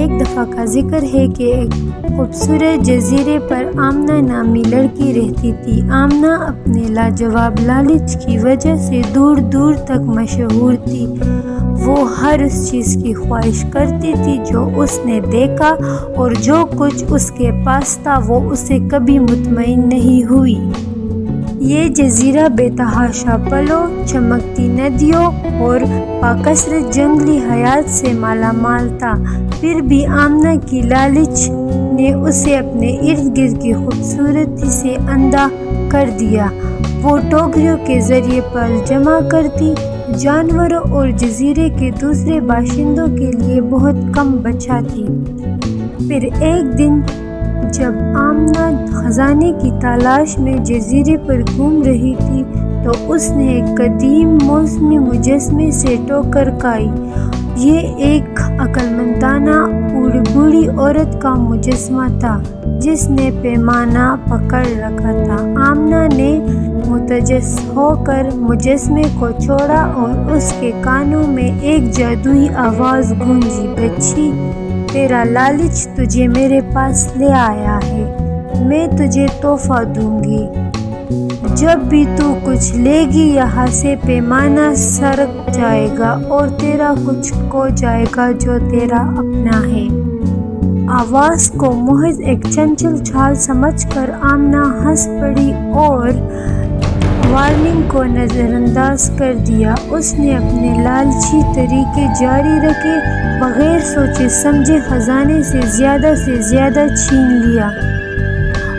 ایک دفعہ کا ذکر ہے کہ ایک خوبصورت جزیرے پر آمنہ نامی لڑکی رہتی تھی۔ آمنہ اپنے لاجواب لالچ کی وجہ سے دور دور تک مشہور تھی۔ وہ ہر اس چیز کی خواہش کرتی تھی جو اس نے دیکھا، اور جو کچھ اس کے پاس تھا وہ اسے کبھی مطمئن نہیں ہوئی۔ یہ جزیرہ بے تحاشا پھلوں، چمکتی ندیوں اور باکثرت جنگلی حیات سے مالا مال تھا۔ پھر بھی آمنہ کی لالچ نے اسے اپنے ارد گرد کی خوبصورتی سے اندھا کر دیا۔ وہ ٹوکریوں کے ذریعے پھل جمع کرتی، جانوروں اور جزیرے کے دوسرے باشندوں کے لیے بہت کم بچاتی۔ پھر ایک دن جب آمنہ خزانے کی تلاش میں جزیرے پر گھوم رہی تھی تو اس نے ایک قدیم موسمی مجسمے سے ٹکر کھائی۔ یہ ایک عقلمندانہ بوڑھی عورت کا مجسمہ تھا جس نے پیمانہ پکڑ رکھا تھا۔ آمنہ نے متجس ہو کر مجسمے کو چھوڑا اور اس کے کانوں میں ایک جادوئی آواز گونجی، بچی، تیرا لالچ تجھے میرے پاس لے آیا ہے، میں تجھے تحفہ دوں گی۔ جب بھی تو کچھ لے گی یہاں سے پیمانہ سرک جائے گا اور تیرا کچھ کھو جائے گا جو تیرا اپنا ہے۔ آواز کو محض ایک چنچل چال سمجھ کر آمنہ ہنس پڑی اور وارننگ کو نظر انداز کر دیا۔ اس نے اپنے لالچی طریقے جاری رکھے، بغیر سوچے سمجھے خزانے سے زیادہ چھین لیا۔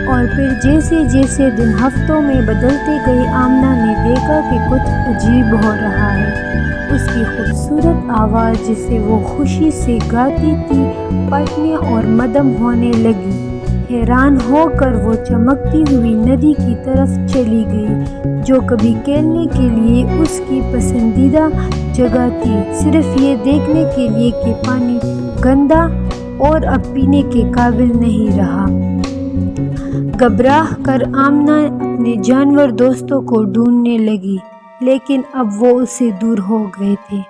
اور پھر جیسے جیسے دن ہفتوں میں بدلتے گئے، آمنہ نے دیکھا کہ کچھ عجیب ہو رہا ہے۔ اس کی خوبصورت آواز جسے وہ خوشی سے گاتی تھی پھٹنے اور مدھم ہونے لگی۔ حیران ہو کر وہ چمکتی ہوئی ندی کی طرف چلی گئی جو کبھی کھیلنے کے لیے اس کی پسندیدہ جگہ تھی، صرف یہ دیکھنے کے لیے کہ پانی گندا اور اب پینے کے قابل نہیں رہا۔ گھبرا کر آمنہ اپنے جانور دوستوں کو ڈھونڈنے لگی، لیکن اب وہ اس سے دور ہو گئے تھے۔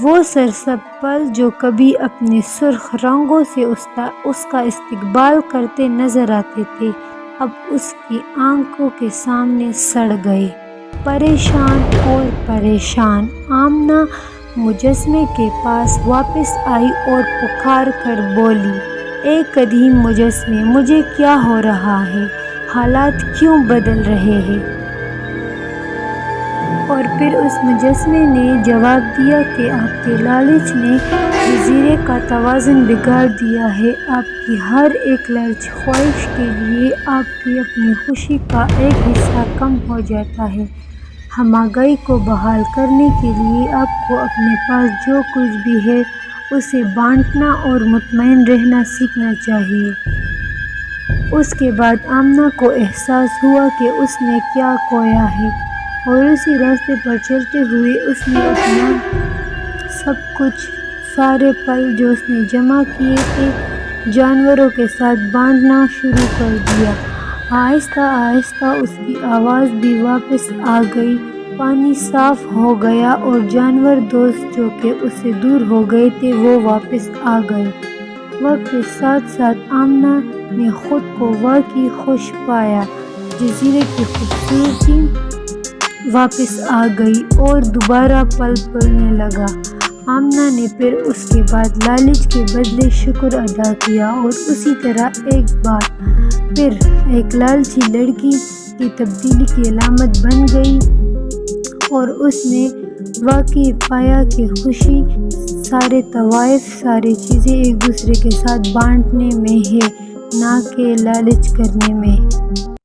وہ سرسبز پھل جو کبھی اپنے سرخ رنگوں سے اس کا استقبال کرتے نظر آتے تھے، اب اس کی آنکھوں کے سامنے سڑ گئے۔ پریشان آمنہ مجسمے کے پاس واپس آئی اور پکار کر بولی، اے قدیم مجسمے، مجھے کیا ہو رہا ہے؟ حالات کیوں بدل رہے ہیں؟ اور پھر اس مجسمے نے جواب دیا کہ آپ کے لالچ نے جزیرے کا توازن بگاڑ دیا ہے۔ آپ کی ہر ایک لالچ خواہش کے لیے آپ کی اپنی خوشی کا ایک حصہ کم ہو جاتا ہے۔ ہماگائی کو بحال کرنے کے لیے آپ کو اپنے پاس جو کچھ بھی ہے اسے بانٹنا اور مطمئن رہنا سیکھنا چاہیے۔ اس کے بعد آمنہ کو احساس ہوا کہ اس نے کیا کھویا ہے، اور اسی راستے پر چلتے ہوئے اس نے اپنا سب کچھ، سارے پھل جو اس نے جمع کیے تھے، جانوروں کے ساتھ بانٹنا شروع کر دیا۔ آہستہ آہستہ اس کی آواز بھی واپس آ گئی، پانی صاف ہو گیا اور جانور دوست جو کہ اس سے دور ہو گئے تھے وہ واپس آ گئے۔ وقت کے ساتھ ساتھ آمنہ نے خود کو واقعی خوش پایا۔ جزیرے کی خوبصورتی واپس آ گئی اور دوبارہ پھل پھولنے لگا۔ آمنہ نے پھر اس کے بعد لالچ کے بدلے شکر ادا کیا، اور اسی طرح ایک بار پھر ایک لالچی لڑکی کی تبدیلی کی علامت بن گئی، اور اس نے واقعی پایا کہ خوشی سارے طوائف، ساری چیزیں ایک دوسرے کے ساتھ بانٹنے میں ہے، نہ کہ لالچ کرنے میں۔